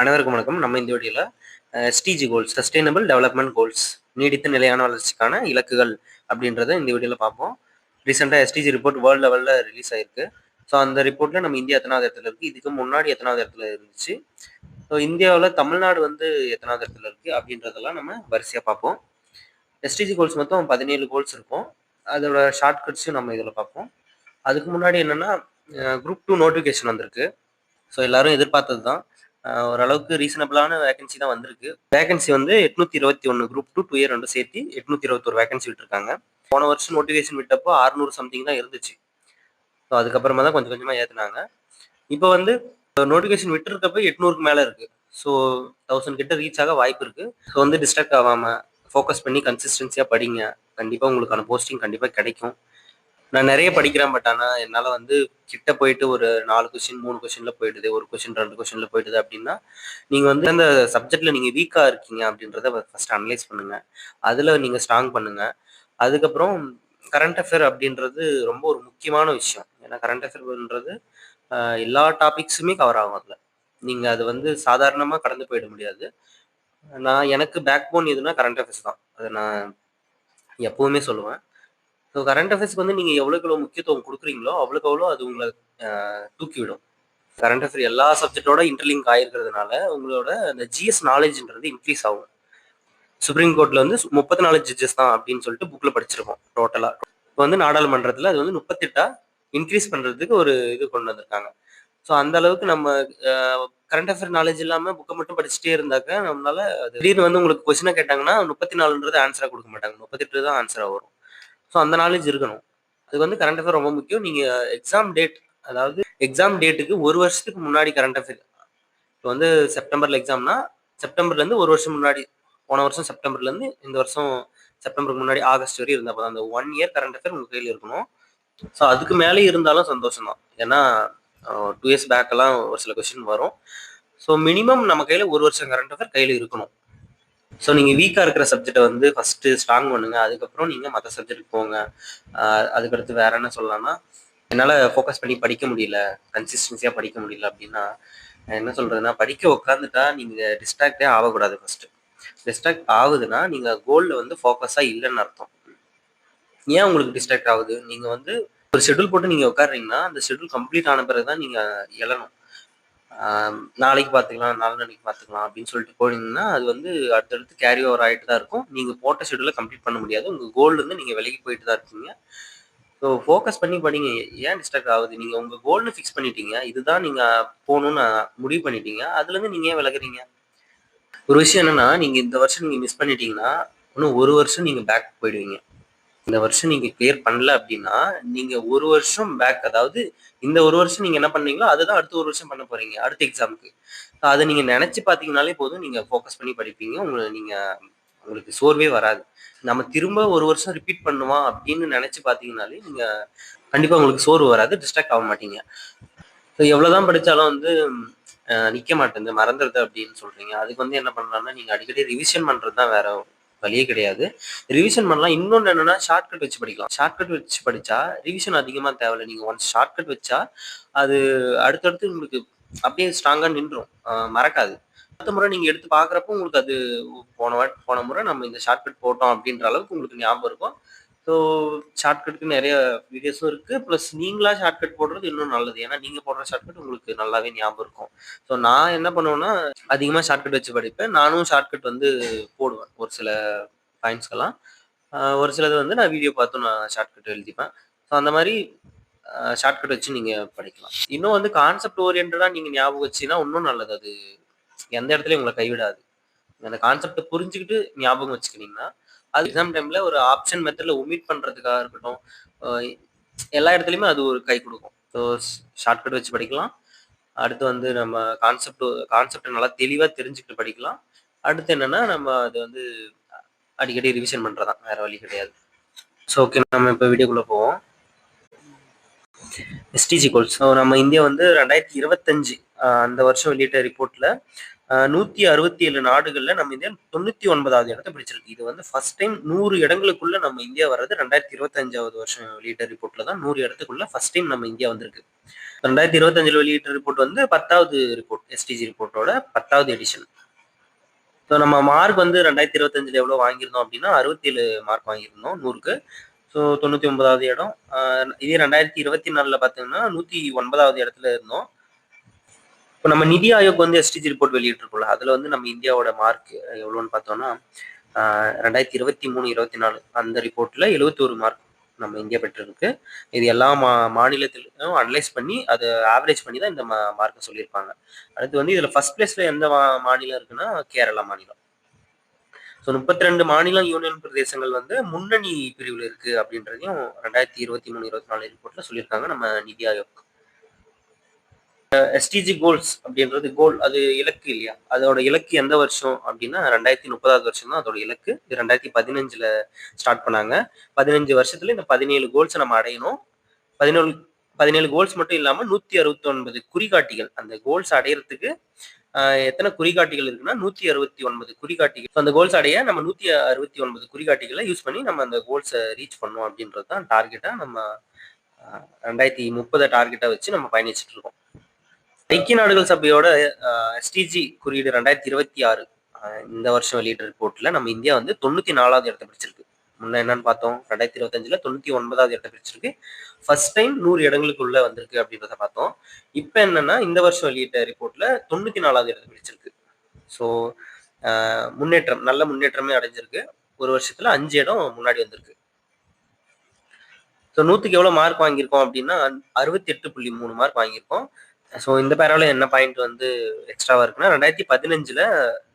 அனைவருக்கும் வணக்கம். நம்ம இந்த வீடியோல SDG goals, sustainable development goals, நீடித்த நிலையான வளர்ச்சிக்கான இலக்குகள் அப்படின்றத இந்த வீடியோல பார்ப்போம். ரீசெண்டாக எஸ்டிஜி ரிப்போர்ட் வேர்ல்டு லெவலில் ரிலீஸ் ஆயிருக்கு. ஸோ அந்த ரிப்போர்ட்ல நம்ம இந்தியா எத்தனாவது இடத்துல இருக்கு, இதுக்கு முன்னாடி எத்தனாவது இடத்துல இருந்துச்சு, ஸோ இந்தியாவில் தமிழ்நாடு வந்து எத்தனாவது இடத்துல இருக்கு அப்படின்றதெல்லாம் நம்ம வரிசையாக பார்ப்போம். எஸ்டிஜி கோல்ஸ் மொத்தம் 17 கோல்ஸ் இருக்கும். அதோட ஷார்ட்கட்ஸும் நம்ம இதில் பார்ப்போம். அதுக்கு முன்னாடி என்னன்னா குரூப் 2 நோட்டிஃபிகேஷன் வந்திருக்கு. ஸோ எல்லாரும் எதிர்பார்த்தது தான். ஓரளவுக்கு ரீசனபிளான வேகன்சி தான் வந்திருக்கு. வேகன்சி வந்து 821 குரூப் 2 2 இயர் ரெண்டும் சேர்த்து 821 வேகன்சி விட்டுருக்காங்க. போன வருஷம் நோட்டிஃபிகேஷன் விட்டப்போ 600 சம்திங் தான் இருந்துச்சு. ஸோ அதுக்கப்புறமா தான் கொஞ்சம் கொஞ்சமாக ஏற்றுனாங்க. இப்போ வந்து நோட்டிஃபிகேஷன் விட்டுருக்கப்போ 800க்கு மேலே இருக்குது. ஸோ 1000 கிட்ட ரீச் ஆக வாய்ப்பு இருக்குது. ஸோ வந்து டிஸ்ட்ராக்ட் ஆகாமல் ஃபோக்கஸ் பண்ணி கன்சிஸ்டன்சியாக படிங்க. கண்டிப்பாக உங்களுக்கான போஸ்டிங் கண்டிப்பாக கிடைக்கும். நான் நிறைய படிக்கிறேன். பட் ஆனால் என்னால் வந்து கிட்ட போயிட்டு ஒரு 4 கொஸ்டின் 3 கொஸ்டினில் போயிடுது, ஒரு கொஸ்டின் 2 கொஸ்டினில் போயிடுது அப்படின்னா, நீங்கள் வந்து அந்த சப்ஜெக்டில் நீங்கள் வீக்காக இருக்கீங்க அப்படின்றத ஃபர்ஸ்ட் அனலைஸ் பண்ணுங்கள். அதில் நீங்கள் ஸ்ட்ராங் பண்ணுங்கள். அதுக்கப்புறம் கரண்ட் அஃபேர் அப்படின்றது ரொம்ப ஒரு முக்கியமான விஷயம். ஏன்னா கரண்ட் அஃபேர்ன்றது எல்லா டாபிக்ஸுமே கவர் ஆகும். அதில் நீங்கள் அது வந்து சாதாரணமாக கடந்து போயிட முடியாது. எனக்கு பேக் போன் எதுனா கரண்ட் அஃபேர்ஸ் தான். அதை நான் எப்பவுமே சொல்லுவேன். ஸோ கரண்ட் அஃபேர்ஸ்க்கு வந்து நீங்கள் எவ்வளோக்கு முக்கியத்துவம் கொடுக்குறீங்களோ அவ்வளோக்கு அவ்வளோ அது உங்களை தூக்கி விடும். கரண்ட் அஃபேர் எல்லா சப்ஜெக்டோட இன்டர்லிங்க் ஆகிருக்கிறதுனால உங்களோட அந்த ஜிஎஸ் நாலேஜ்ன்றது இன்க்ரீஸ் ஆகும். சுப்ரீம் கோர்ட்டில் வந்து 34 ஜட்ஜஸ் தான் அப்படின்னு சொல்லிட்டு புக்கில் படிச்சிருக்கோம் டோட்டலாக. இப்போ வந்து நாடாளுமன்றத்தில் அது வந்து 38 இன்க்ரீஸ் பண்ணுறதுக்கு ஒரு இது கொண்டு வந்திருக்காங்க. ஸோ அந்த அளவுக்கு நம்ம கரண்ட் அஃபேர் நாலேஜ் இல்லாமல் புக்கை மட்டும் படிச்சுட்டே இருந்தாக்க நம்மளால திடீர்னு வந்து உங்களுக்கு கொஸ்டினை கேட்டாங்கன்னா 34ன்றது ஆன்சராக கொடுக்க மாட்டாங்க, 38 தான் ஆன்சராக வரும். ஸோ அந்த நாலேஜ் இருக்கணும். அதுக்கு வந்து கரண்ட் அஃபேர் ரொம்ப முக்கியம். நீங்கள் எக்ஸாம் டேட், அதாவது எக்ஸாம் டேட்டுக்கு ஒரு வருஷத்துக்கு முன்னாடி கரண்ட் அஃபேர். இப்போ வந்து செப்டம்பரில் எக்ஸாம்னா செப்டம்பர்லேருந்து ஒரு வருஷம் முன்னாடி, போன வருஷம் செப்டம்பர்லேருந்து இந்த வருஷம் செப்டம்பருக்கு முன்னாடி ஆகஸ்ட் வரையும் இருந்தால் போதும். அந்த 1 இயர் கரண்ட் அஃபேர் உங்கள் கையில் இருக்கணும். ஸோ அதுக்கு மேலே இருந்தாலும் சந்தோஷம் தான். ஏன்னா 2 இயர்ஸ் பேக்கெல்லாம் ஒரு சில கொஸ்டின் வரும். ஸோ மினிமம் நம்ம கையில் ஒரு வருஷம் கரண்ட் அஃபேர் கையில் இருக்கணும். ஸோ நீங்கள் வீக்காக இருக்கிற சப்ஜெக்டை வந்து ஃபஸ்ட்டு ஸ்ட்ராங் பண்ணுங்கள். அதுக்கப்புறம் நீங்கள் மற்ற சப்ஜெக்ட்டுக்கு போங்க. அதுக்கடுத்து வேற என்ன சொல்லலாம்னா, என்னால் ஃபோக்கஸ் பண்ணி படிக்க முடியல, கன்சிஸ்டன்சியாக படிக்க முடியல அப்படின்னா என்ன சொல்கிறதுனா, படிக்க உட்காந்துட்டா நீங்கள் டிஸ்ட்ராக்டே ஆகக்கூடாது. ஃபஸ்ட்டு டிஸ்ட்ராக்ட் ஆகுதுன்னா நீங்கள் கோலில் வந்து ஃபோக்கஸாக இல்லைன்னு அர்த்தம். ஏன் உங்களுக்கு டிஸ்ட்ராக்ட் ஆகுது? நீங்கள் வந்து ஒரு ஷெட்யூல் போட்டு நீங்கள் உட்காடுறீங்கன்னா அந்த ஷெட்யூல் கம்ப்ளீட் ஆன பிறகு தான் நீங்கள் எழணும். நாளைக்கு பார்த்துக்கலாம், நாளைக்கு பார்த்துக்கலாம் அப்படின்னு சொல்லிட்டு போனீங்கன்னா அது வந்து அடுத்தடுத்து கேரி ஓவர் ஆகிட்டு தான் இருக்கும். நீங்கள் போட்ட ஷெட்யூலை கம்ப்ளீட் பண்ண முடியாது. உங்கள் கோல்லேருந்து நீங்கள் விலகி போயிட்டு தான் இருக்கீங்க. ஸோ ஃபோக்கஸ் பண்ணி படிங்க. ஏன் டிஸ்ட்ராக்ட் ஆகுது? நீங்கள் உங்கள் கோல்னு ஃபிக்ஸ் பண்ணிட்டீங்க, இதுதான் நீங்கள் போகணுன்னு முடிவு பண்ணிட்டீங்க, அதுலேருந்து நீங்கள் ஏன் விலகுறீங்க? ஒரு விஷயம் என்னன்னா, நீங்கள் இந்த வருஷம் நீங்கள் மிஸ் பண்ணிட்டீங்கன்னா இன்னும் ஒரு வருஷம் நீங்கள் பேக் போயிடுவீங்க. இந்த வருஷம் நீங்கள் கிளியர் பண்ணல அப்படின்னா நீங்கள் ஒரு வருஷம் பேக், அதாவது இந்த ஒரு வருஷம் நீங்கள் என்ன பண்ணீங்களோ அதுதான் அடுத்த ஒரு வருஷம் பண்ண போறீங்க அடுத்த எக்ஸாமுக்கு. அதை நீங்கள் நினச்சி பார்த்தீங்கனாலே போதும், நீங்கள் ஃபோக்கஸ் பண்ணி படிப்பீங்க. உங்களுக்கு சோர்வே வராது. நம்ம திரும்ப ஒரு வருஷம் ரிப்பீட் பண்ணுவோம் அப்படின்னு நினச்சி பார்த்தீங்கனாலே நீங்கள் கண்டிப்பாக உங்களுக்கு சோர்வு வராது, டிஸ்ட்ராக்ட் ஆக மாட்டீங்க. ஸோ எவ்வளோதான் படித்தாலும் வந்து நிற்க மாட்டேங்குது, மறந்துடுது அப்படின்னு சொல்கிறீங்க. அதுக்கு வந்து என்ன பண்ணலாம்னா, நீங்கள் அடிக்கடி ரிவிஷன் பண்ணுறது தான், வேற வழியே கிடையாது. ரிவிஷன் பண்ணலாம். இன்னொன்று என்னன்னா, ஷார்ட்கட் வச்சு படிக்கலாம். ஷார்ட்கட் வச்சு படித்தா ரிவிஷன் அதிகமாக தேவையில்லை. நீங்கள் ஒன்ஸ் ஷார்ட்கட் வச்சா அது அடுத்தடுத்து உங்களுக்கு அப்படியே ஸ்ட்ராங்காக நின்றும், மறக்காது. அடுத்த முறை நீங்கள் எடுத்து பார்க்குறப்போ உங்களுக்கு அது போன முறை நம்ம இந்த ஷார்ட்கட் போட்டோம் அப்படின்ற அளவுக்கு உங்களுக்கு ஞாபகம் இருக்கும். ஸோ ஷார்ட்கட்டுக்கு நிறைய வீடியோஸும் இருக்குது. ப்ளஸ் நீங்களாக ஷார்ட்கட் போடுறது இன்னும் நல்லது. ஏன்னா நீங்கள் போடுற ஷார்ட்கட் உங்களுக்கு நல்லாவே ஞாபகம் இருக்கும். ஸோ நான் என்ன பண்ணுவேன்னா, அதிகமாக ஷார்ட்கட் வச்சு படிப்பேன். நானும் ஷார்ட்கட் வந்து போடுவேன் ஒரு சில பாயிண்ட்ஸ்க்கெல்லாம். ஒரு சிலது வந்து நான் வீடியோ பார்த்து நான் ஷார்ட்கட் எழுதிப்பேன். ஸோ அந்த மாதிரி ஷார்ட்கட் வச்சு நீங்கள் படிக்கலாம். இன்னும் வந்து கான்செப்ட் ஓரியன்டாக நீங்கள் ஞாபகம் வச்சுன்னா இன்னும் நல்லது. அது எந்த இடத்துலையும் உங்களை கைவிடாது. அந்த கான்செப்டை புரிஞ்சுக்கிட்டு ஞாபகம் வச்சுக்கினீங்கன்னா அது எக்ஸாம் டைமில் ஒரு ஆப்ஷன் மெத்தடில் ஒமிட் பண்ணுறதுக்காக இருக்கட்டும், எல்லா இடத்துலையுமே அது ஒரு கை கொடுக்கும். ஸோ ஷார்ட்கட் வச்சு படிக்கலாம். அடுத்து வந்து நம்ம கான்செப்டை நல்லா தெளிவாக தெரிஞ்சுக்கிட்டு படிக்கலாம். அடுத்து என்னென்னா, நம்ம அது வந்து அடிக்கடி ரிவிஷன் பண்ணுறதான், வேறு வழி கிடையாது. ஸோ ஓகே, நம்ம இப்போ வீடியோக்குள்ளே போவோம். SDG goals. ஸோ நம்ம இந்தியா வந்து 2025 அந்த வருஷம் வெளியிட்ட ரிப்போர்ட்டில் 167 நாடுகள்ல நம்ம இந்தியா 99வது இடத்த பிடிச்சிருக்கு. இது வந்து ஃபர்ஸ்ட் டைம் 100 இடங்களுக்குள்ள நம்ம இந்தியா வர்றது 2025வது வருஷம் வெளியிட்ட ரிப்போர்ட்ல தான் 100 இடத்துக்குள்ள ஃபர்ஸ்ட் டைம் நம்ம இந்தியா வந்திருக்கு. 2025ல வெளியிட்ட ரிப்போர்ட் வந்து 10வது ரிப்போர்ட், எஸ்டிஜி ரிப்போர்ட்டோட 10வது எடிஷன். ஸோ நம்ம மார்க் வந்து 2025ல எவ்வளோ வாங்கியிருந்தோம் அப்படின்னா 67 மார்க் வாங்கியிருந்தோம் 100க்கு. ஸோ 99வது இடம். இதே 2024ல பார்த்தீங்கன்னா 109வது இடத்துல இருந்தோம். இப்போ நம்ம நிதி ஆயோக் வந்து எஸ்டிஜி ரிப்போர்ட் வெளியிட்டிருக்கோம்ல, அதில் வந்து நம்ம இந்தியாவோட மார்க் எவ்வளோன்னு பார்த்தோம்னா 2023-24 அந்த ரிப்போர்ட்டில் 71 மார்க் நம்ம இந்தியா பெற்றிருக்கு. இது எல்லா மாநிலத்திலும் அனலைஸ் பண்ணி அதை ஆவரேஜ் பண்ணி தான் இந்த மார்க்கை சொல்லியிருப்பாங்க. அடுத்து வந்து இதில் ஃபர்ஸ்ட் பிளேஸில் எந்த மாநிலம் இருக்குன்னா கேரளா மாநிலம். ஸோ 32 மாநிலம் யூனியன் பிரதேசங்கள் வந்து முன்னணி பிரிவில் இருக்கு அப்படின்றதையும் 2023-24 ரிப்போர்ட்ல சொல்லியிருக்காங்க நம்ம நிதி ஆயோக். எஸ்டிஜி கோல்ஸ் அப்படின்றது கோல், அது இலக்கு இல்லையா? அதோட இலக்கு எந்த வருஷம் அப்படின்னா 2030வது வருஷம் தான் அதோட இலக்கு. இது 2015ல ஸ்டார்ட் பண்ணாங்க. 15 வருஷத்துல இந்த 17 கோல்ஸ் நம்ம அடையணும். 17 கோல்ஸ் மட்டும் இல்லாம 169 குறிகாட்டிகள். அந்த கோல்ஸ் அடையறதுக்கு எத்தனை குறிகாட்டிகள் இருக்குன்னா 169 குறிகாட்டிகள். அந்த கோல்ஸ் அடைய நம்ம 169 குறிகாட்டிகளை யூஸ் பண்ணி நம்ம அந்த கோல்ஸை ரீச் பண்ணோம் அப்படின்றது தான் டார்கெட்டா நம்ம 2030 டார்கெட்டா வச்சு நம்ம பயணிச்சுட்டு இருக்கோம். ஐக்கிய நாடுகள் சபையோட எஸ்டிஜி குறியீடு 2026 இந்த வருஷம் வெளியிட்ட ரிப்போர்ட்ல நம்ம இந்தியா வந்து 94வது இடத்தை பிடிச்சிருக்கு. முன்ன என்னன்னு பார்த்தோம், 2025ல 99வது இடத்தை பிடிச்சிருக்கு. ஃபர்ஸ்ட் டைம் 100 இடங்களுக்குள்ள வந்திருக்கு அப்படின்றத பார்த்தோம். இப்போ என்னன்னா இந்த வருஷம் வெளியிட்ட ரிப்போர்ட்ல 94வது இடத்தை பிடிச்சிருக்கு. ஸோ முன்னேற்றம், நல்ல முன்னேற்றமே அடைஞ்சிருக்கு. ஒரு வருஷத்துல 5 இடம் முன்னாடி வந்திருக்கு. ஸோ 100க்கு எவ்வளோ மார்க் வாங்கியிருக்கோம் அப்படின்னா 68.3 மார்க் வாங்கியிருக்கோம். ஸோ இந்த பேராவில் என்ன பாயிண்ட் வந்து எக்ஸ்ட்ராவா இருக்குன்னா 2015ல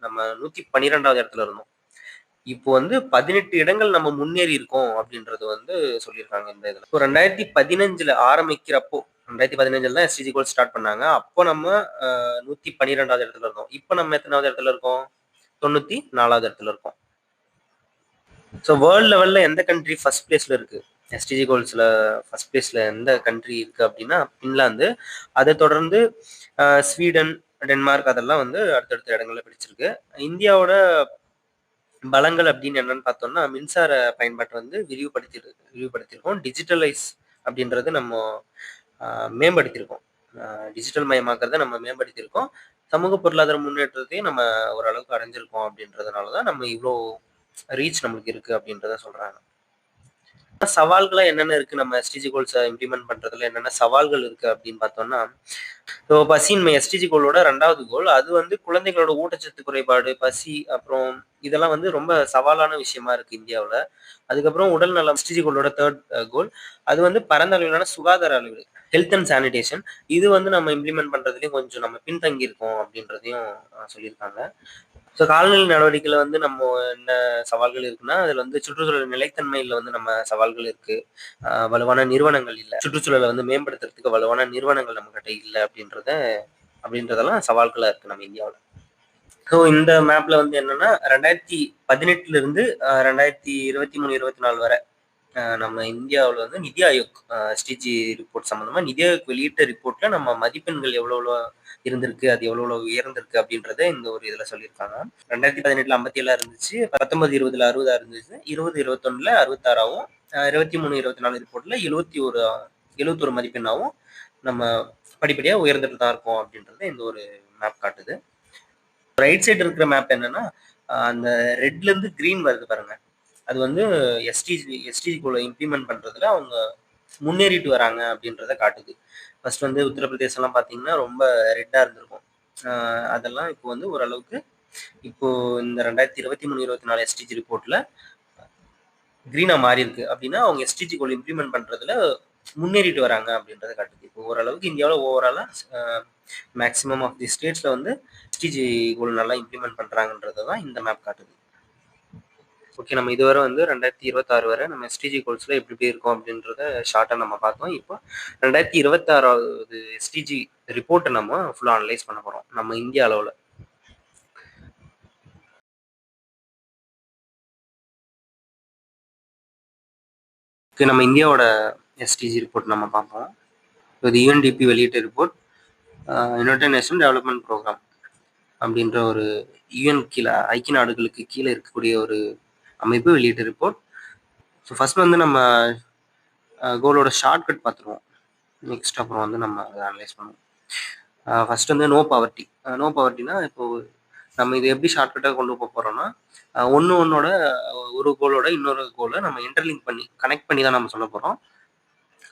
நம்ம 112வது இடத்துல இருந்தோம். இப்போ வந்து 18 இடங்கள் நம்ம முன்னேறி இருக்கோம் அப்படின்றது வந்து சொல்லியிருக்காங்க இந்த இதில். இப்போ 2015ல ஆரம்பிக்கிறப்போ 2015ல தான் எஸ்டிஜி கோல் ஸ்டார்ட் பண்ணாங்க. அப்போ நம்ம 112வது இடத்துல இருந்தோம். இப்போ நம்ம எத்தனாவது இடத்துல இருக்கோம்? 94வது இடத்துல இருக்கோம். ஸோ வேர்ல்டு லெவல்ல எந்த கண்ட்ரி ஃபர்ஸ்ட் பிளேஸ்ல இருக்கு? எஸ்டிஜி கோல்ஸ்ல ஃபர்ஸ்ட் பிளேஸ்ல எந்த கண்ட்ரி இருக்கு அப்படின்னா பின்லாந்து. அதை தொடர்ந்து ஸ்வீடன், டென்மார்க் அதெல்லாம் வந்து அடுத்தடுத்த இடங்கள்ல பிடிச்சிருக்கு. இந்தியாவோட பலங்கள் அப்படின்னு என்னன்னு பார்த்தோம்னா மின்சார பயன்பாட்டை வந்து விரிவுபடுத்தியிருக்கோம். டிஜிட்டலைஸ் அப்படின்றது நம்ம மேம்படுத்தியிருக்கோம். டிஜிட்டல் மயமாக்கிறத நம்ம மேம்படுத்தியிருக்கோம். சமூக பொருளாதார முன்னேற்றத்தையும் நம்ம ஓரளவுக்கு அடைஞ்சிருக்கோம் அப்படின்றதுனால தான் நம்ம இவ்வளோ ரீச் நம்மளுக்கு இருக்கு அப்படின்றத சொல்றாங்க. சவால்களா என்னென்ன இருக்கு நம்ம எஸ்டிஜி கோல்ஸை இம்ப்ளிமெண்ட் பண்றதுல என்னென்ன சவால்கள் இருக்கு அப்படின்னு பார்த்தோம்னா, ஸோ பசியின்மை எஸ்டிஜி கோலோட 2வது கோல். அது வந்து குழந்தைகளோட ஊட்டச்சத்து குறைபாடு, பசி, அப்புறம் இதெல்லாம் வந்து ரொம்ப சவாலான விஷயமா இருக்கு இந்தியாவில். அதுக்கப்புறம் உடல் நலம் எஸ்டிஜி கோலோட 3rd கோல். அது வந்து பரந்த அளவிலான சுகாதார அளவு, ஹெல்த் அண்ட் சானிடேஷன். இது வந்து நம்ம இம்ப்ளிமெண்ட் பண்றதுலயும் கொஞ்சம் நம்ம பின்தங்கி இருக்கோம் அப்படின்றதையும் சொல்லியிருக்காங்க. ஸோ காலநிலை நடவடிக்கையில வந்து நம்ம என்ன சவால்கள் இருக்குன்னா, அதுல வந்து சுற்றுச்சூழல் நிலைத்தன்மையில வந்து நம்ம சவால்கள் இருக்கு. வலுவான நிறுவனங்கள் இல்ல. சுற்றுச்சூழலை வந்து மேம்படுத்துறதுக்கு வலுவான நிறுவனங்கள் நம்மகிட்ட இல்ல அப்படின்றதெல்லாம் சவால்களா இருக்கு நம்ம இந்தியாவுல. ஸோ இந்த மேப்ல வந்து என்னன்னா 2018ல இருந்து 2023, 24 வரை நம்ம இந்தியாவில் வந்து நிதி ஆயோக் எஸ்டிஜி ரிப்போர்ட் சம்பந்தமா நிதி ஆயோக் வெளியிட்ட ரிப்போர்ட்ல நம்ம மதிப்பெண்கள் எவ்வளவு இருந்திருக்கு, அது எவ்வளவு உயர்ந்திருக்கு அப்படின்றத இந்த ஒரு இதுல சொல்லியிருக்காங்க. 2018ல 57 இருந்துச்சு, 19-20ல 60 இருந்துச்சு, 20-21ல 66ஆவும், 23-24 ரிப்போர்ட்ல 71 மதிப்பெண்ணாவும் நம்ம படிப்படியா உயர்ந்துட்டு தான் இருக்கோம் அப்படின்றத இந்த ஒரு மேப் காட்டுது. ரைட் சைடு இருக்கிற மேப் என்னன்னா அந்த ரெட்ல இருந்து கிரீன் வருது பாருங்க, அது வந்து எஸ்டிஜிக்குள்ள இம்ப்ளிமெண்ட் பண்றதுல அவங்க முன்னேறிட்டு வராங்க அப்படின்றத காட்டுது. ஃபர்ஸ்ட் வந்து உத்தரப்பிரதேசம்லாம் பார்த்தீங்கன்னா ரொம்ப ரெட்டா இருந்திருக்கும். அதெல்லாம் இப்போ வந்து ஓரளவுக்கு இப்போ இந்த 2023-24 எஸ்டிஜி ரிப்போர்ட்ல கிரீனா மாறி இருக்கு. அப்படின்னா அவங்க எஸ்டிஜி கோல் இம்ப்ளிமெண்ட் பண்றதுல முன்னேறிட்டு வராங்க அப்படின்றத காட்டுது. இப்போ ஓரளவுக்கு இந்தியாவில் ஓவராலா மேக்ஸிமம் ஆஃப் தி ஸ்டேட்ஸ்ல வந்து எஸ்டிஜி கோல் நல்லா இம்ப்ளிமெண்ட் பண்றாங்கன்றதை தான் இந்த மேப் காட்டுது. ஓகே, நம்ம இதுவரை வந்து 2026 வரை நம்ம எஸ்டிஜி கோல்ஸ்ல எப்படி இருக்கோம் அப்படின்றத ஷார்ட்டா நம்ம பார்த்தோம். இப்போ 2026வது எஸ்டிஜி ரிப்போர்ட்டை நம்ம ஃபுல்லா அனலைஸ் பண்ண போறோம் நம்ம இந்தியா அளவில். நம்ம இந்தியாவோட எஸ்டிஜி ரிப்போர்ட் நம்ம பார்ப்போம். இது யுஎன்டிபி வெளியிட்ட report, United Nation Development Program. அப்படின்ற ஒரு யுஎன் கீழே ஐக்கிய நாடுகளுக்கு கீழே இருக்கக்கூடிய ஒரு அமைப்பு வெளியிட்ட ரிப்போர்ட். ஸோ ஃபர்ஸ்ட் வந்து நம்ம கோலோட ஷார்ட்கட் பார்த்துருவோம். நெக்ஸ்ட் அப்புறம் வந்து நம்ம அதை அனலைஸ் பண்ணுவோம். ஃபர்ஸ்ட் வந்து நோ பாவர்ட்டி. நோ பாவர்ட்டினா இப்போ நம்ம இது எப்படி ஷார்ட்கட்டாக கொண்டு போக போகிறோம்னா ஒன்னோட ஒரு கோலோட இன்னொரு கோலை நம்ம இன்டர்லிங்க் பண்ணி கனெக்ட் பண்ணி தான் நம்ம சொல்ல போகிறோம்.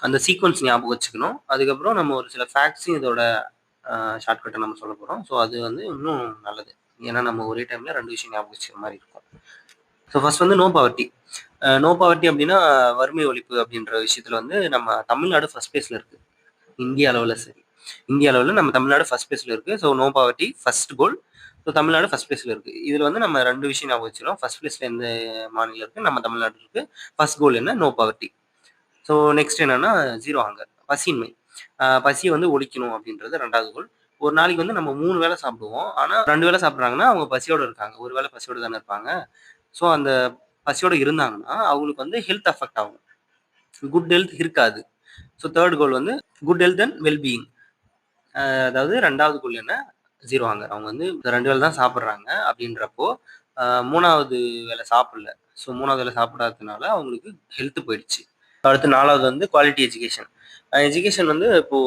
அந்த சீக்வன்ஸ் ஞாபகம் வச்சுக்கணும். அதுக்கப்புறம் நம்ம ஒரு சில ஃபேக்ட்ஸையும் இதோட ஷார்ட்கட்டை நம்ம சொல்ல போகிறோம். ஸோ அது வந்து இன்னும் நல்லது. ஏன்னா நம்ம ஒரே டைமில் 2 விஷயம் ஞாபகம் வச்சுக்கிற மாதிரி இருக்கும். ஸோ ஃபர்ஸ்ட் வந்து நோ பாவர்ட்டி. நோ பாவர்ட்டி அப்படின்னா வறுமை ஒழிப்பு அப்படின்ற விஷயத்தில் வந்து நம்ம தமிழ்நாடு ஃபர்ஸ்ட் பிளேஸில் இருக்குது. இந்திய அளவில் சரி, இந்திய அளவில் நம்ம தமிழ்நாடு ஃபர்ஸ்ட் பிளேஸில் இருக்குது. So no poverty first goal. So Tamil Nadu first பிளேஸில் இருக்குது. இதில் வந்து நம்ம 2 விஷயம் ஞாபகம் வச்சுக்கிறோம். ஃபர்ஸ்ட் பிளேஸில் எந்த மாநிலம் இருக்குது? நம்ம தமிழ்நாடு இருக்குது. ஃபர்ஸ்ட் கோல் என்ன? No poverty. ஸோ நெக்ஸ்ட் என்னன்னா ஜீரோ ஹங்கர், பசியின்மை. பசியை வந்து ஒழிக்கணும் அப்படின்றது 2வது கோல். ஒரு நாளைக்கு வந்து நம்ம 3 வேளை சாப்பிடுவோம். ஆனால் 2 வேளை சாப்பிட்றாங்கன்னா அவங்க பசியோடு இருக்காங்க. ஒரு வேளை பசியோடு தானே இருப்பாங்க. ஸோ அந்த பசியோடு இருந்தாங்கன்னா அவங்களுக்கு வந்து ஹெல்த் அஃபெக்ட் ஆகும். குட் ஹெல்த் இருக்காது. ஸோ 3rd கோல் வந்து குட் ஹெல்த் அண்ட் வெல்பீயிங். அதாவது 2வது கோல் என்ன? Zero hunger. அவங்க வந்து 2 வேளை தான் சாப்பிட்றாங்க அப்படின்றப்போ 3வது வேளை சாப்பிடல. ஸோ 3வது வேளை சாப்பிடாததுனால அவங்களுக்கு ஹெல்த் போயிடுச்சு. அடுத்து 4வது வந்து குவாலிட்டி எஜுகேஷன். எஜுகேஷன் வந்து இப்போ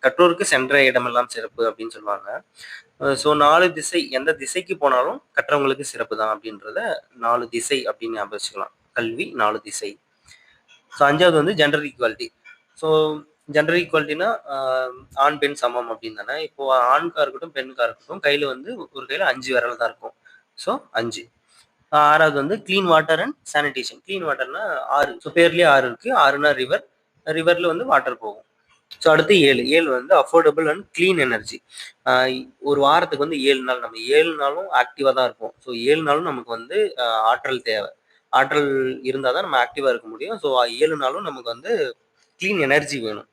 கற்றோருக்கு சென்ற இடமெல்லாம் சிறப்பு அப்படின்னு சொல்லுவாங்க. ஸோ 4 திசை, எந்த திசைக்கு போனாலும் கற்றவங்களுக்கு சிறப்பு தான் அப்படின்றத 4 திசை அப்படின்னு ஞாபகம் வச்சுக்கலாம். கல்வி 4 திசை. ஸோ 5வது வந்து ஜெண்டர் ஈக்குவாலிட்டி. ஸோ ஜெண்டர் ஈக்குவாலிட்டினா ஆண் பெண் சமம் அப்படின்னு தானே. இப்போ ஆண்கா இருக்கட்டும் பெண்கா இருக்கட்டும் கையில் வந்து ஒரு கையில் 5 விரல் தான் இருக்கும். ஸோ 5. 6வது வந்து clean water and sanitation. Clean வாட்டர்னா ஆறு. ஸோ பேர்லேயே ஆறு இருக்கு. ஆறுனா ரிவர். ரிவர்ல வந்து வாட்டர் போகும். ஸோ அடுத்து 7 வந்து அஃபோர்டபுள் அண்ட் கிளீன் எனர்ஜி. ஒரு வாரத்துக்கு வந்து 7 நாள் நம்ம 7 நாளும் ஆக்டிவாக தான் இருப்போம். ஸோ 7 நாளும் நமக்கு வந்து ஆற்றல் தேவை. ஆற்றல் இருந்தால் தான் நம்ம ஆக்டிவாக இருக்க முடியும். ஸோ 7 நாளும் நமக்கு வந்து கிளீன் எனர்ஜி வேணும்.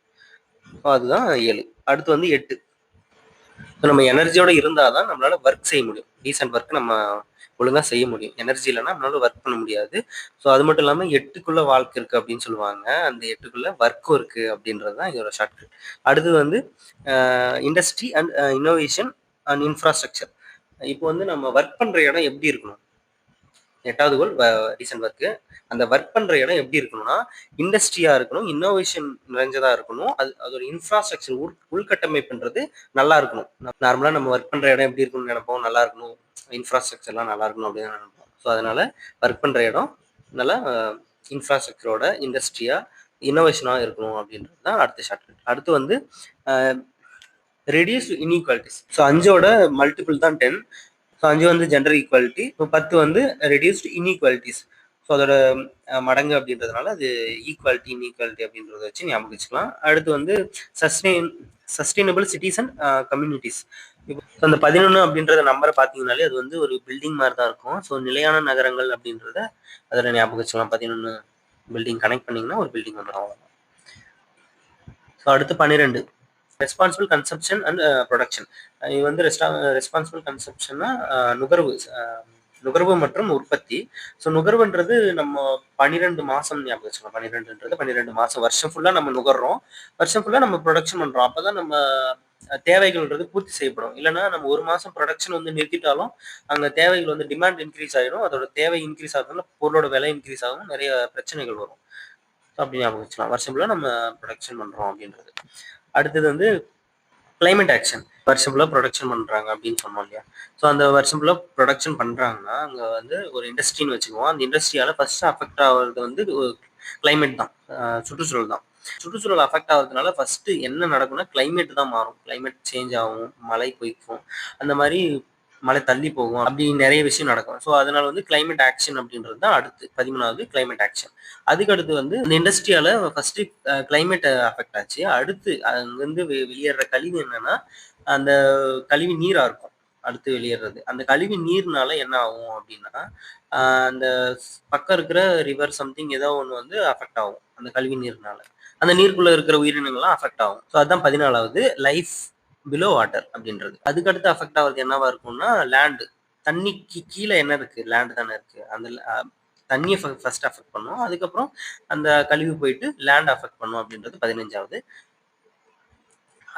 ஸோ அதுதான் 7. அடுத்து வந்து 8. ஸோ நம்ம எனர்ஜியோட இருந்தால் தான் நம்மளால ஒர்க் செய்ய முடியும். டீசென்ட் ஒர்க் நம்ம ஒழுங்காக செய்ய முடியும். எனர்ஜி இல்லைன்னா நம்மளால ஒர்க் பண்ண முடியாது. ஸோ அது மட்டும் இல்லாமல் 8க்குள்ள வாழ்க்கை இருக்குது அப்படின்னு சொல்லுவாங்க. அந்த 8க்குள்ள ஒர்க்கும் இருக்குது அப்படின்றது தான் இதோட ஷார்ட்கட். அடுத்தது வந்து industry and innovation and infrastructure. இப்போ வந்து நம்ம ஒர்க் பண்ணுற இடம் எப்படி இருக்கணும்? 8வது கோல் டீசென்ட் ஒர்க்கு. அந்த ஒர்க் பண்ணுற இடம் எப்படி இருக்கணும்னா இண்டஸ்ட்ரியாக இருக்கணும், இன்னோவேஷன் நிறைஞ்சதாக இருக்கணும். அதோட இன்ஃப்ராஸ்ட்ரக்சர் உள்கட்டமைப்புன்றது நல்லா இருக்கணும். நார்மலாக நம்ம ஒர்க் பண்ணுற இடம் எப்படி இருக்கணும்னு நினைப்போம், நல்லா இருக்கணும், இன்ஃப்ராஸ்ட்ரக்சர்லாம் நல்லா இருக்கணும் அப்படின்னு நினைப்போம். ஸோ அதனால ஒர்க் பண்ணுற இடம் நல்லா இன்ஃப்ராஸ்ட்ரக்சரோட இண்டஸ்ட்ரியாக இன்னோவேஷனாக இருக்கணும் அப்படின்றது தான் அடுத்த ஷார்ட்கட். அடுத்து வந்து ரெடியூஸ் இன்இக்வாலிட்டிஸ். ஸோ 5ஓட மல்டிபிள் தான் 10. ஸோ 5 வந்து ஜெண்டர் ஈக்குவாலிட்டி. இப்போ 10 வந்து ரெடியூஸ்டு இன்இக்வாலிட்டிஸ். ஸோ அதோட மடங்கு அப்படின்றதுனால அது ஈக்குவாலிட்டி இன்இக்வாலிட்டி அப்படின்றத வச்சு ஞாபகம் வச்சுக்கலாம். அடுத்து வந்து சஸ்டைனபிள் சிட்டிஸ் அண்ட் கம்யூனிட்டிஸ். இப்போ அந்த 11 அப்படின்றத நம்பரை பார்த்தீங்கன்னாலே அது வந்து ஒரு பில்டிங் மாதிரி தான் இருக்கும். ஸோ நிலையான நகரங்கள் அப்படின்றத அதில் ஞாபகம் வச்சுக்கலாம். 11 பில்டிங் கனெக்ட் பண்ணிங்கன்னா ஒரு பில்டிங் வந்துடும். ஸோ அடுத்து 12 ரெஸ்பான்சிபிள் கன்சப்ஷன் அண்ட் ப்ரொடக்ஷன். இது வந்து ரெஸ்பான்சிபிள் கன்சப்ஷன்னா நுகர்வு மற்றும் உற்பத்தி. ஸோ நுகர்வுன்றது நம்ம 12 மாதம் ஞாபகம் வச்சுக்கணும். 12ன்றது 12 மாதம், வருஷம் ஃபுல்லாக நம்ம நுகர்றோம், வருஷம் ஃபுல்லாக நம்ம ப்ரொடக்ஷன் பண்ணுறோம். அப்போ தான் நம்ம தேவைகள்ன்றது பூர்த்தி செய்யப்படும். இல்லைன்னா நம்ம ஒரு மாதம் ப்ரொடக்ஷன் வந்து நிறுத்திட்டாலும் அங்கே தேவைகள் வந்து டிமாண்ட் இன்க்ரீஸ் ஆகிடும். அதோட தேவை இன்க்ரீஸ் ஆகிறதுனால பொருளோட விலை இன்க்ரீஸ் ஆகும், நிறைய பிரச்சனைகள் வரும். ஸோ அப்படி ஞாபகம் வச்சுக்கலாம். வருஷம் ஃபுல்லாக நம்ம ப்ரொடக்ஷன் பண்ணுறோம் அப்படின்றது. அடுத்தது வந்து கிளைமேட் ஆக்ஷன். வருஷம் ஃபுல்லாக ப்ரொடக்ஷன் பண்ணுறாங்க அப்படின்னு சொன்னோம் இல்லையா. ஸோ அந்த வருஷம் ஃபுல்லாக ப்ரொடக்ஷன் பண்ணுறாங்கன்னா அங்கே வந்து ஒரு இண்டஸ்ட்ரின்னு வச்சுக்குவோம். அந்த இண்டஸ்ட்ரியால் ஃபர்ஸ்ட் அஃபெக்ட் ஆகிறது வந்து கிளைமேட் தான், சுற்றுச்சூழல் தான். சுற்றுச்சூழல் அஃபெக்ட் ஆகிறதுனால ஃபர்ஸ்ட் என்ன நடக்கும்னா கிளைமேட் தான் மாறும். கிளைமேட் சேஞ்ச் ஆகும், மழை பொய்க்கும், அந்த மாதிரி மழை தள்ளி போகும், அப்படி நிறைய விஷயம் நடக்கும். ஸோ அதனால வந்து கிளைமேட் ஆக்ஷன் அப்படின்றது தான் அடுத்து 13வது கிளைமேட் ஆக்ஷன். அதுக்கு அடுத்து வந்து இந்த இண்டஸ்ட்ரியால ஃபர்ஸ்ட் கிளைமேட் அஃபெக்ட் ஆச்சு. அடுத்து அங்கிருந்து வெளியேற கழிவு என்னன்னா அந்த கழிவு நீரா இருக்கும். அடுத்து வெளியேறது அந்த கழிவு நீர்னால என்ன ஆகும் அப்படின்னா அந்த பக்கம் இருக்கிற ரிவர் சம்திங் ஏதோ ஒன்று வந்து அஃபெக்ட் ஆகும். அந்த கழிவு நீர்னால அந்த நீருக்குள்ள இருக்கிற உயிரினங்கள்லாம் அஃபெக்ட் ஆகும். ஸோ அதுதான் 14வது லைஃப் பிலோ வாட்டர் அப்படின்றது. அதுக்கடுத்து அஃபெக்ட் ஆகுறது என்னவா இருக்கும்னா லேண்டு. தண்ணிக்கு கீழே என்ன இருக்கு? லேண்டு தானே இருக்கு. அந்த தண்ணியை ஃபர்ஸ்ட் அஃபெக்ட் பண்ணும், அதுக்கப்புறம் அந்த கழிவு போயிட்டு லேண்ட் அஃபெக்ட் பண்ணும் அப்படின்றது 15வது.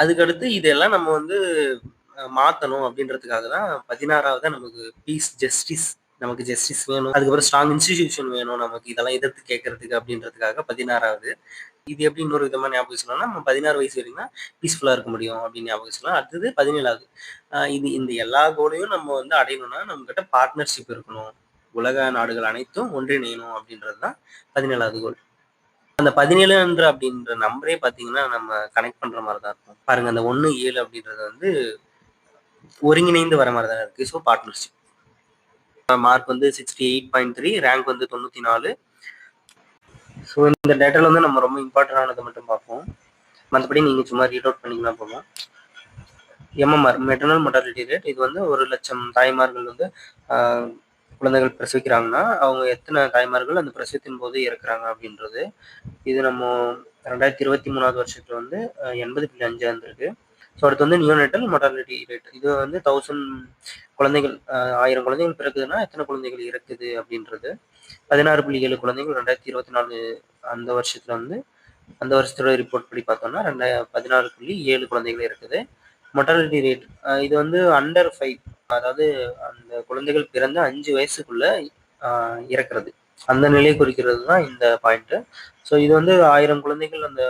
அதுக்கடுத்து இதெல்லாம் நம்ம வந்து மாற்றணும் அப்படின்றதுக்காக தான் 16வது நமக்கு பீஸ் ஜஸ்டிஸ் நமக்கு ஜஸ்டிஸ் வேணும், அதுக்கப்புறம் ஸ்ட்ராங் இன்ஸ்டிடியூஷன் வேணும் நமக்கு இதெல்லாம் எதிர்த்து கேட்கறதுக்கு அப்படின்றதுக்காக 16வது. இது எப்படி இன்னொரு விதமாக ஞாபகம் வச்சுக்கலாம்னா, நம்ம 16 வயசு வரைக்கும் பீஸ்ஃபுல்லாக இருக்க முடியும் அப்படின்னு ஞாபகம் வச்சுக்கலாம். அடுத்தது 17வது. இது இந்த எல்லா கோலையும் நம்ம வந்து அடையணும்னா நம்மகிட்ட பார்ட்னர்ஷிப் இருக்கணும், உலக நாடுகள் அனைத்தும் ஒன்றிணையணும் அப்படின்றது தான் 17வது கோல். அந்த 17 அப்படின்ற நம்பரே பார்த்தீங்கன்னா நம்ம கனெக்ட் பண்ற மாதிரி தான் இருக்கும். பாருங்க அந்த 1, 7 அப்படின்றது வந்து ஒருங்கிணைந்து வர மாதிரி தான் இருக்கு. So partnership. மார்க் வந்து 68.3, ரேங்க் வந்து 94. ஸோ இந்த டேட்டால வந்து நம்ம ரொம்ப இம்பார்ட்டன்டானதை மட்டும் பார்ப்போம். மற்றபடி நீங்கள் சும்மா ரீட் அவுட் பண்ணிக்கலாம் போகும். எம்எம்ஆர் மெட்டர்னல் மொர்டாலிட்டி ரேட், இது வந்து 1,00,000 தாய்மார்கள் வந்து குழந்தைகள் பிரசவிக்கிறாங்கன்னா அவங்க எத்தனை தாய்மார்கள் அந்த பிரசவத்தின் போது இறக்குறாங்க அப்படின்றது. இது நம்ம 2023 வருஷத்துல வந்து 80.5 இருந்திருக்கு. ஸோ அடுத்து வந்து நியோனேட்டல் மொர்டாலிட்டி ரேட், இது வந்து 1000 குழந்தைகள் 1000 குழந்தைகள் பிறக்குதுன்னா எத்தனை குழந்தைகள் இறக்குது அப்படின்றது. 16.7 குழந்தைகள் 2024 அந்த வருஷத்துல வந்து அந்த வருஷத்தோட ரிப்போர்ட் படி பார்த்தோம்னா 16.7 குழந்தைகள் இருக்குது. மொர்டாலிட்டி ரேட், இது வந்து அண்டர் 5, அதாவது அந்த குழந்தைகள் பிறந்த 5 வயசுக்குள்ள இறக்குறது, அந்த நிலையை குறிக்கிறது தான் இந்த பாயிண்ட். ஸோ இது வந்து 1000 குழந்தைகள் அந்த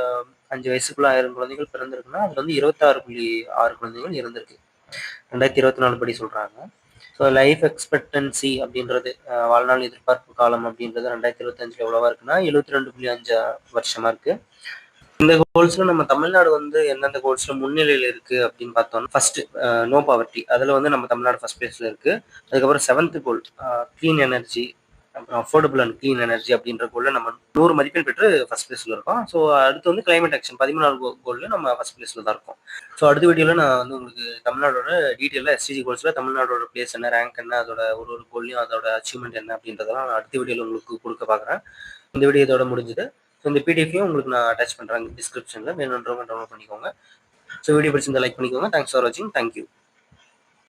5 வயசுக்குள்ள 1000 குழந்தைகள் பிறந்திருக்குன்னா அதுல வந்து 26.6 குழந்தைகள் இறந்திருக்கு 2024 படி சொல்றாங்க. ஸோ லைஃப் எக்ஸ்பெக்டன்சி அப்படின்றது வாழ்நாள் எதிர்பார்ப்பு காலம் அப்படின்றது 2025 எவ்வளவா இருக்குன்னா 72.5 வருஷமா இருக்கு. இந்த கோல்ஸ்ல நம்ம தமிழ்நாடு வந்து எந்தெந்த கோல்ஸ்ல முன்னிலையில் இருக்கு அப்படின்னு பார்த்தோம்னா, ஃபர்ஸ்ட் நோ பாவர்ட்டி, அதுல வந்து நம்ம தமிழ்நாடு ஃபர்ஸ்ட் பிளேஸ்ல இருக்கு. அதுக்கப்புறம் 7th கோல் கிளீன் எனர்ஜி, அப்புறம் அஃபோர்டபுள் அண்ட் கிளீன் எனர்ஜி அப்படின்ற கோல்ல நம்ம 100 மதிப்பெண் பெற்று ஃபர்ஸ்ட் பிளேஸ்ல இருக்கோம். ஸோ அடுத்து வந்து கிளைமேட் ஆக்ஷன் 13 கோல்ல நம்ம ஃபர்ஸ்ட் பிளேஸ்ல தான் இருக்கோம். ஸோ அடுத்த வீடியோல நான் வந்து உங்களுக்கு தமிழ்நாடோட டீட்டெயிலாக எஸ்டிஜி கோல்ஸ்ல தமிழ்நாடோட பிளேஸ் என்ன, ரேங்க் என்ன, அதோட ஒரு கோல்லையும் அதோட அச்சீவ்மெண்ட் என்ன அப்படின்றதெல்லாம் நான் அடுத்த வீடியோல உங்களுக்கு கொடுக்க பார்க்குறேன். இந்த வீடியோ இதோட முடிஞ்சுது. ஸோ இந்த பிடிஎஃபையும் உங்களுக்கு நான் அட்டாச் பண்ணுறேன் டிஸ்கிரிப்ஷனில், வேணுன்றவங்க டவுன்லோட் பண்ணிக்கோங்க. ஸோ வீடியோ பிடிச்சிருந்தா லைக் பண்ணிக்கோங்க. தேங்க்ஸ் ஃபார் வாட்சிங். தேங்க்யூ.